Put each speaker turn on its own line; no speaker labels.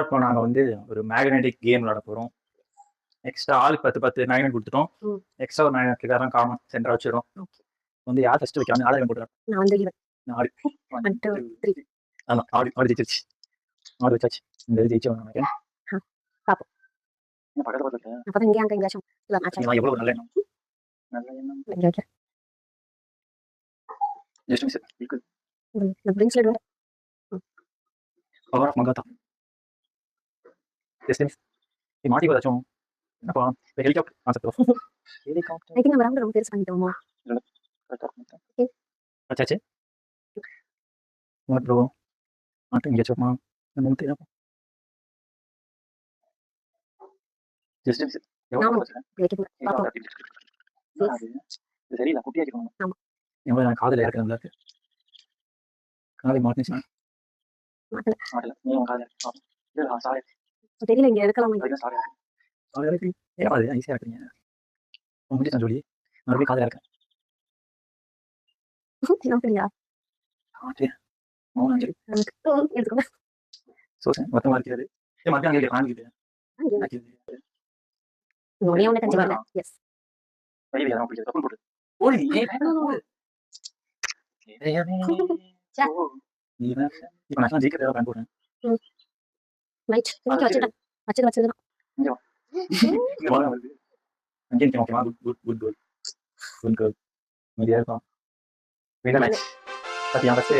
இப்போ நாங்க வந்து ஒரு மேக்னெட்டிக் கேம் விளையாட போறோம். எக்ஸ்ட்ரா ஆளுக்கு 10 மேக்னெட் குடுத்துட்டோம். எக்ஸ்ட்ரா ஒரு மேக்னெட் எல்லாரும் காமன் சென்டரா வச்சிரும். வந்து யார் ஃபர்ஸ்ட் வைக்கிறாங்க ஆளு போட்டுறாங்க.
நான் வந்து ஈவன்.
4 1 2 3 ஆமா ஆடு ஜெயிச்சிருச்சு. ஆடு வச்சாச்சு. இந்த இது ஜெயிச்சோம் நினைக்கிறேன்.
பாப்போம்.
என்ன பக்கத்துல பக்கத்துல.
அப்பதான் இங்க அங்க எங்கயாச்சும் இல்ல மேட்ச்
நான் எவ்வளவு நல்ல எண்ணம். நல்ல எண்ணம்.
இங்க
ஜஸ்ட் மிஸ் இருக்கு.
இந்த பிரிங் ஸ்லைட் வேற.
Power of Mankatha. Just miss. நீ மாட்டி வச்சோம். என்னப்பா helicopter concept. Helicopter.
I think நம்ம ரவுண்ட் ரொம்ப பெருசு பண்ணிட்டோமோ.
ஓகே. வச்சாச்சு. What bro. மாட்டு இங்க வச்சோமா. நம்ம வந்து என்ன ஜஸ்ட் மிஸ்.
நாம பாப்போம்.
இது சரியில்லை குட்டியா இருக்கணும்.
ஆமா.
எவ்வளவு நான் காதல இறக்குறதுல இருக்கு. காலை மாட்டுச்சுனா மாட்டல. நீ உன் காதல. இல்ல சாரி.
தெரியல இங்க எடுக்கலாம்.
சாரி. சாரி இருக்கு. ஏன் ஈஸியா இருக்குங்க. உங்களுக்கு நான் சொல்லி மறுபடியும் காதல இருக்கேன்.
நோக்கியா.
ஓகே. மௌனஞ்சலி.
எடுத்துக்கோ.
சோசன் மொத்தமா இருக்கிறது. ஏன் மறுபடியும் அங்க காணிக்குது.
ஒரே ஒண்ணு கஞ்சி வரல. எஸ்.
பையன் யாரோ பிடிச்சது தப்பு போடு. ஓடி ஏய் போடு. இப்ப நான் ஜிகே தேவை பேன் போடுறேன்.
ரைட். இங்க வச்சிடு.
இங்க வா. இங்க வா வந்து. அங்கே நிக்க ஓகேவா குட் கேர்ள். மீடியா இருக்கா. Winner match. சத்தியா பஸ்